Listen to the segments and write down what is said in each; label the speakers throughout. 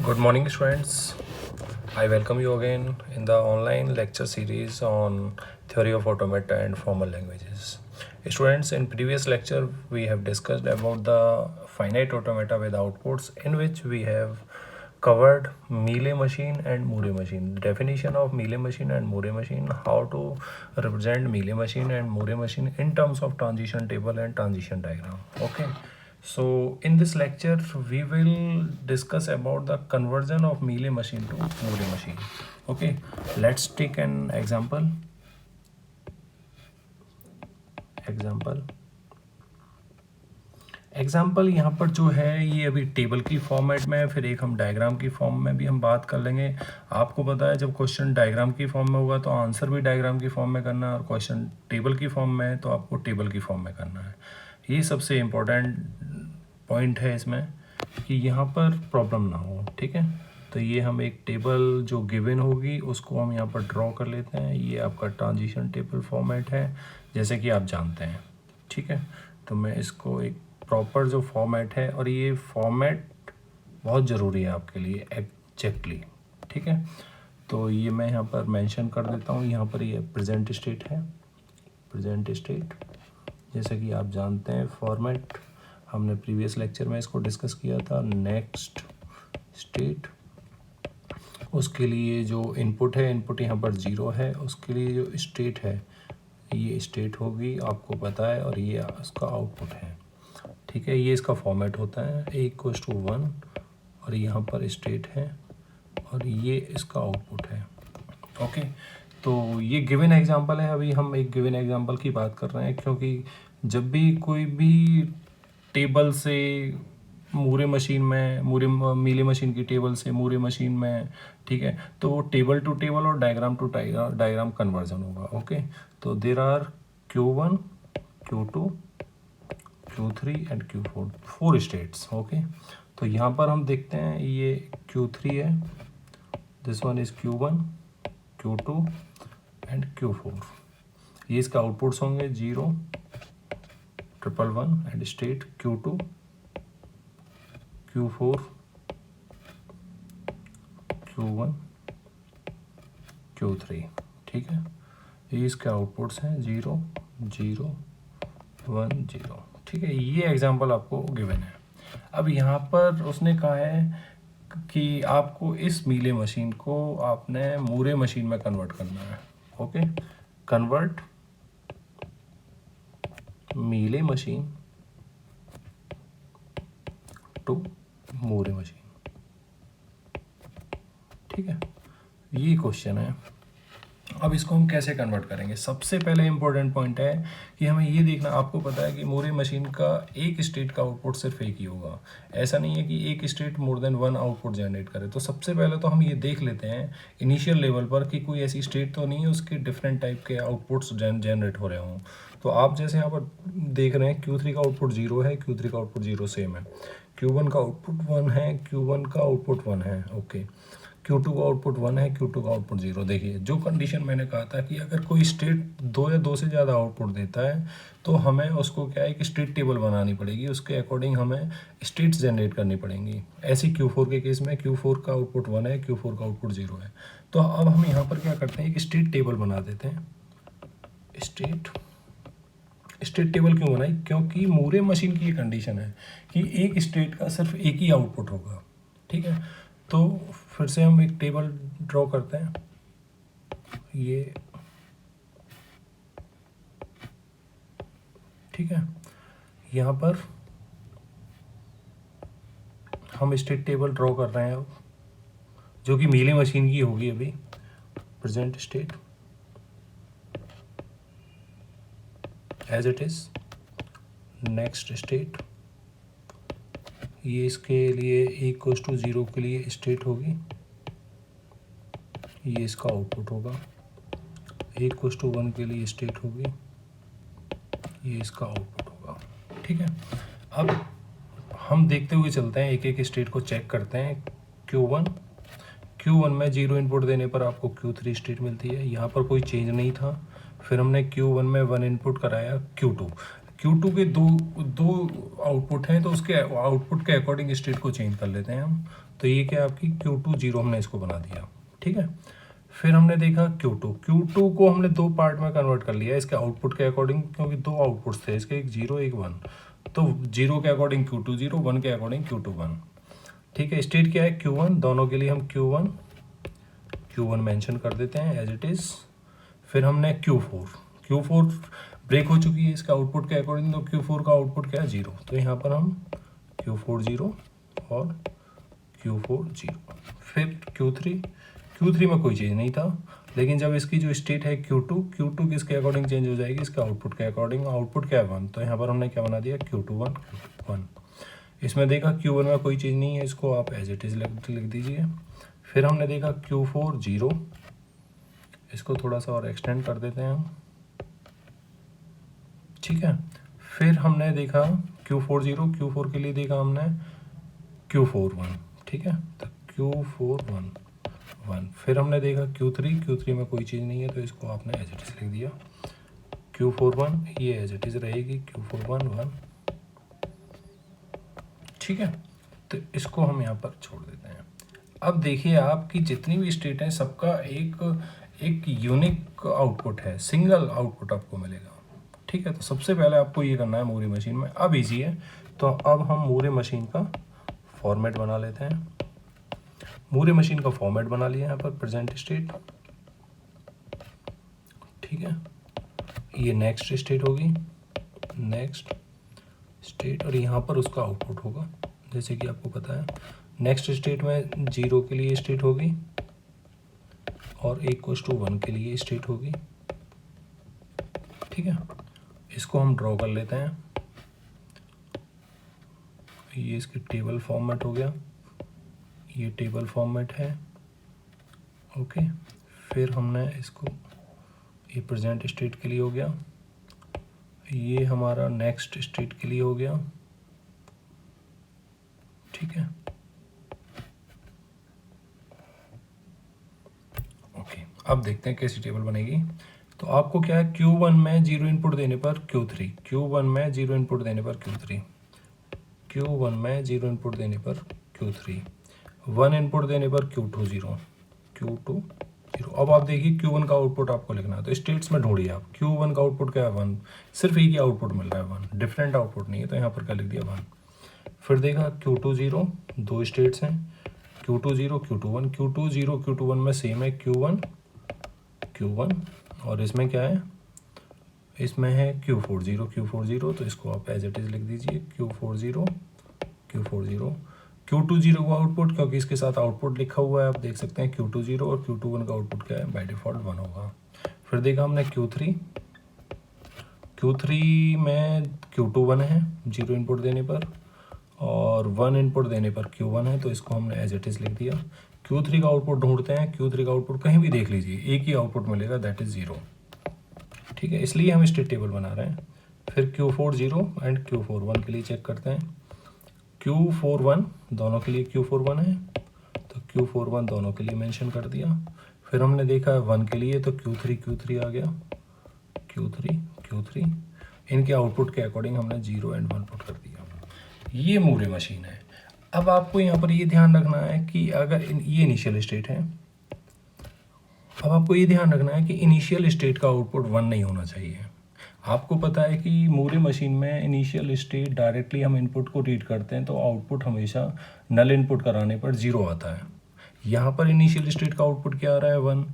Speaker 1: Good morning, students. I welcome you again in the online lecture series on theory of automata and formal languages. Students, in previous lecture we have discussed about the finite automata with outputs, in which we have covered Mealy machine and Moore machine. The definition of Mealy machine and Moore machine, how to represent Mealy machine and Moore machine in terms of transition table and transition diagram. Okay. So in this lecture, we will discuss about the conversion of Mealy machine to Moore machine. Okay, let's take an example. Example यहाँ पर जो है ये अभी table की format में है, फिर एक हम डायग्राम की फॉर्म में भी हम बात कर लेंगे। आपको पता है जब क्वेश्चन डायग्राम की फॉर्म में होगा तो आंसर भी डायग्राम की फॉर्म में करना है, और क्वेश्चन टेबल की फॉर्म में है तो आपको टेबल की फॉर्म में करना है। ये सबसे इम्पोर्टेंट पॉइंट है इसमें कि यहाँ पर प्रॉब्लम ना हो। ठीक है, तो ये हम एक टेबल जो गिवन होगी उसको हम यहाँ पर ड्रॉ कर लेते हैं। ये आपका ट्रांजिशन टेबल फॉर्मेट है जैसे कि आप जानते हैं। ठीक है, तो मैं इसको एक प्रॉपर जो फॉर्मेट है, और ये फॉर्मेट बहुत ज़रूरी है आपके लिए एग्जैक्टली। ठीक है, तो ये मैं यहाँ पर मेंशन कर देता हूँ। यहाँ पर ये प्रेजेंट स्टेट है, प्रेजेंट स्टेट जैसे कि आप जानते हैं। फॉर्मेट हमने प्रीवियस लेक्चर में इसको डिस्कस किया था। नेक्स्ट स्टेट, उसके लिए जो इनपुट है, इनपुट यहाँ पर 0 है, उसके लिए जो स्टेट है ये स्टेट होगी, आपको पता है, और ये उसका आउटपुट है। ठीक है, ये इसका फॉर्मेट होता है a=1, और यहाँ पर स्टेट है और ये इसका आउटपुट है। ओके, तो ये गिवन एग्जांपल है। अभी हम एक गिवन एग्जांपल की बात कर रहे हैं, क्योंकि जब भी कोई भी टेबल से मूरे मशीन में, मीले मशीन की टेबल से मूरे मशीन में, ठीक है, तो वो टेबल टू टेबल और डायग्राम टू डायग्राम कन्वर्जन होगा। ओके, तो there are Q1, Q2, Q3 and Q4, 4 states. Okay, तो यहाँ पर हम देखते हैं ये Q3 है, this one is Q1, Q2 and Q4। ये इसका आउटपुट्स होंगे 0, 111 and state Q2, Q4, Q1, Q3। ठीक है, ये इसके आउटपुट्स हैं 0, 0, 1, 0। ठीक है, ये एग्जांपल आपको गिवन है। अब यहाँ पर उसने कहा है कि आपको इस मीले मशीन को आपने मूरे मशीन में कन्वर्ट करना है। Okay, convert Mealy machine to Moore machine. ठीक है, ये क्वेश्चन है। अब इसको हम कैसे कन्वर्ट करेंगे? सबसे पहले इंपॉर्टेंट पॉइंट है कि हमें ये देखना, आपको पता है कि मूरे मशीन का एक स्टेट का आउटपुट सिर्फ एक ही होगा। ऐसा नहीं है कि एक state more than one output generate करे। तो सबसे पहले तो हम ये देख लेते हैं इनिशियल लेवल पर कि कोई ऐसी स्टेट तो नहीं है उसके डिफरेंट टाइप के आउटपुट्स जनरेट हो रहे हों। तो आप जैसे यहाँ पर देख रहे हैं Q3 का आउटपुट 0 है, Q3 का आउटपुट 0 सेम है, Q1 का आउटपुट 1 है, Q1 का आउटपुट 1 है। ओके, Q2 का आउटपुट 1 है, Q2 का आउटपुट 0। देखिए, जो कंडीशन मैंने कहा था कि अगर कोई स्टेट 2 या 2 से ज़्यादा आउटपुट देता है तो हमें उसको क्या है, एक स्टेट टेबल बनानी पड़ेगी, उसके अकॉर्डिंग हमें स्टेट्स जनरेट करनी पड़ेंगी। ऐसे Q4 के केस में Q4 का आउटपुट 1 है, Q4 का आउटपुट 0 है। तो अब हम यहाँ पर क्या करते हैं, एक स्टेट टेबल बना देते हैं। स्टेट टेबल क्यों बनाई? क्योंकि मूरे मशीन की ये कंडीशन है कि एक स्टेट का सिर्फ एक ही आउटपुट होगा। ठीक है, तो फिर से हम एक टेबल ड्रॉ करते हैं। ये ठीक है, यहाँ पर हम स्टेट टेबल ड्रॉ कर रहे हैं जो कि मीले मशीन की होगी। अभी present state as it is, next state, ये इसके लिए a=0 के लिए स्टेट होगी, ये इसका आउटपुट होगा। a=1 के लिए स्टेट होगी, ये इसका आउटपुट होगा। ठीक है, अब हम देखते हुए चलते हैं, एक एक स्टेट को चेक करते हैं। Q1 में 0 इनपुट देने पर आपको Q3 स्टेट मिलती है, यहाँ पर कोई चेंज नहीं था। फिर हमने Q1 में 1 इनपुट कराया, Q2 Q2 के दो दो आउटपुट हैं, तो उसके आउटपुट के अकॉर्डिंग स्टेट को चेंज कर लेते हैं हम। तो ये क्या आपकी Q2 0 हमने इसको बना दिया, ठीक है। फिर हमने देखा Q2 को हमने दो पार्ट में कन्वर्ट कर लिया इसके आउटपुट के अकॉर्डिंग, क्योंकि दो आउटपुट्स थे इसके, एक 0 एक 1। तो 0 के अकॉर्डिंग Q2 0, 1 के अकॉर्डिंग Q2 1, ठीक है। स्टेट क्या है Q1, दोनों के लिए हम Q1 मेंशन कर देते हैं एज इट इज़। फिर हमने Q4 ब्रेक हो चुकी है इसका आउटपुट के अकॉर्डिंग, तो Q4 का आउटपुट क्या है 0, तो यहाँ पर हम Q4 0 और Q4 0। फिर Q3 में कोई चीज़ नहीं था, लेकिन जब इसकी जो स्टेट है Q2 किसके अकॉर्डिंग चेंज हो जाएगी, इसके आउटपुट के अकॉर्डिंग। आउटपुट क्या है 1, तो यहाँ पर हमने क्या बना दिया Q2 1। इसमें देखा Q1 में कोई चीज़ नहीं है, इसको आप एज इट इज़ लिख दीजिए। फिर हमने देखा Q4 0, इसको थोड़ा सा और एक्सटेंड कर देते हैं हम, ठीक है। फिर हमने देखा Q4 0, Q4 के लिए देखा हमने Q4 1, ठीक है, तो Q4 1। फिर हमने देखा Q3 में कोई चीज़ नहीं है, तो इसको आपने एज इट इज़ लिख दिया Q4 1, ये एज इट इज़ रहेगी Q4 1, ठीक है। तो इसको हम यहाँ पर छोड़ देते हैं। अब देखिए आपकी जितनी भी स्टेट है सबका एक यूनिक आउटपुट है, सिंगल आउटपुट आपको मिलेगा, ठीक है। तो सबसे पहले आपको ये करना है मूरी मशीन में। अब इजी है, तो अब हम मूरी मशीन का फॉर्मेट बना लेते हैं। मूरी मशीन का फॉर्मेट बना लिया यहाँ पर प्रेजेंट स्टेट, ठीक है। ये नेक्स्ट स्टेट होगी, नेक्स्ट स्टेट, और यहाँ पर उसका आउटपुट होगा, जैसे कि आपको पता है नेक्स्ट स्टेट में 0 के लिए स्टेट होगी और 1 के लिए स्टेट होगी, ठीक है। इसको हम ड्रॉ कर लेते हैं। ये इसकी टेबल फॉर्मेट हो गया, ये टेबल फॉर्मेट है, ओके। फिर हमने इसको, ये प्रेजेंट स्टेट के लिए हो गया, ये हमारा नेक्स्ट स्टेट के लिए हो गया, ठीक है, ओके। अब देखते हैं कैसी टेबल बनेगी। तो आपको क्या है Q1 में 0 इनपुट देने पर Q3, Q1 में 0 इनपुट देने पर Q3, Q1 में 0 इनपुट देने पर Q3, 1 इनपुट देने पर Q2 0, Q2 0। अब आप देखिए Q1 का आउटपुट आपको लिखना है, तो स्टेट्स में ढूंढिए आप। Q1 का आउटपुट क्या है 1, सिर्फ एक ही आउटपुट मिल रहा है 1, डिफरेंट आउटपुट नहीं है, तो यहाँ पर क्या लिख दिया 1। फिर देखा Q2 0, दो स्टेट्स हैं Q2 0 Q2 1, Q2 0 Q2 1 में सेम है Q1 और इसमें क्या है, इसमें है Q4 0, तो इसको आप एज इट इज़ लिख दीजिए Q4 0। Q2 0 का आउटपुट, क्योंकि इसके साथ आउटपुट लिखा हुआ है आप देख सकते हैं Q2 0, और Q2 1 का आउटपुट क्या है बाय डिफ़ॉल्ट 1 होगा। फिर देखा हमने Q3 में Q2 1 है 0 इनपुट देने पर, और 1 इनपुट देने पर Q1 है, तो इसको हमने एज इट इज़ लिख दिया। Q3 का आउटपुट ढूंढते हैं, Q3 का आउटपुट कहीं भी देख लीजिए एक ही आउटपुट मिलेगा, दैट इज़ 0, ठीक है, इसलिए हम स्टेट टेबल बना रहे हैं। फिर Q4 0 एंड Q4 1 के लिए चेक करते हैं। Q4 1 दोनों के लिए Q4 1 है, तो Q4 1 दोनों के लिए मेंशन कर दिया। फिर हमने देखा 1 के लिए, तो Q3 आ गया, Q3 इनके आउटपुट के अकॉर्डिंग हमने 0 एंड 1 पुट कर दिया। ये मूरी मशीन है। अब आपको यहाँ पर ये ध्यान रखना है कि अगर ये इनिशियल स्टेट है, अब आपको ये ध्यान रखना है कि इनिशियल स्टेट का आउटपुट 1 नहीं होना चाहिए। आपको पता है कि मूरी मशीन में इनिशियल स्टेट डायरेक्टली हम इनपुट को रीड करते हैं, तो आउटपुट हमेशा नल इनपुट कराने पर 0 आता है। यहाँ पर इनिशियल स्टेट का आउटपुट क्या आ रहा है 1,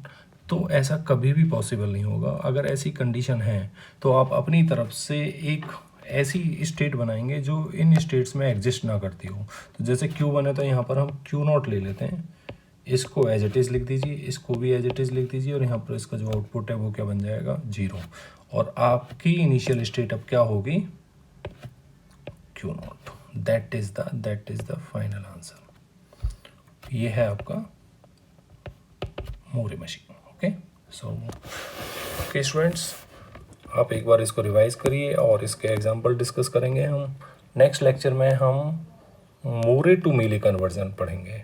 Speaker 1: तो ऐसा कभी भी पॉसिबल नहीं होगा। अगर ऐसी कंडीशन है तो आप अपनी तरफ से एक ऐसी स्टेट बनाएंगे जो इन स्टेट्स में एग्जिस्ट ना करती हो। तो जैसे Q1 है, तो यहाँ पर हम Q0 ले लेते हैं, इसको एज इट इज़ लिख दीजिए, इसको भी एज इट इज़ लिख दीजिए, और यहाँ पर इसका जो आउटपुट है वो क्या बन जाएगा 0, और आपकी इनिशियल स्टेट अब क्या होगी Q0। That is the final answer. ये है आपका Moore machine, okay. So okay students, आप एक बार इसको रिवाइज करिए और इसके एग्जाम्पल डिस्कस करेंगे हम। नेक्स्ट लेक्चर में हम मूरी टू मीली कन्वर्जन पढ़ेंगे।